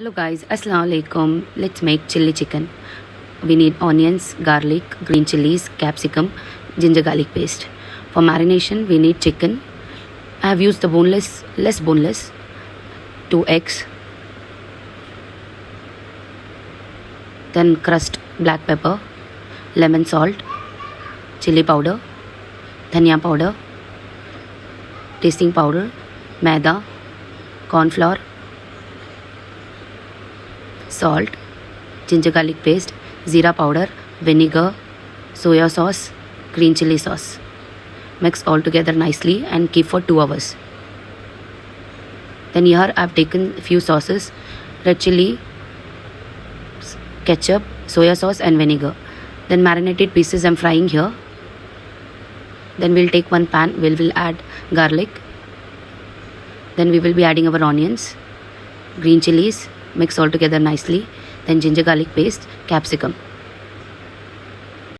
Hello guys, Assalamu alaikum. Let's make chili chicken. We need onions, garlic, green chilies, capsicum, ginger garlic paste. For marination, we need chicken. I have used the less boneless, 2 eggs, then crushed black pepper, lemon salt, chili powder, dhania powder, tasting powder, maida, corn flour, salt, ginger garlic paste, jeera powder, vinegar, soya sauce, green chili sauce. Mix all together nicely and keep for 2 hours. Then here I have taken a few sauces, red chili, ketchup, soya sauce and vinegar. Then marinated pieces I am frying here. Then we'll take one pan, we'll add garlic. Then we will be adding our onions, green chilies, mix all together nicely. Then ginger garlic paste, capsicum.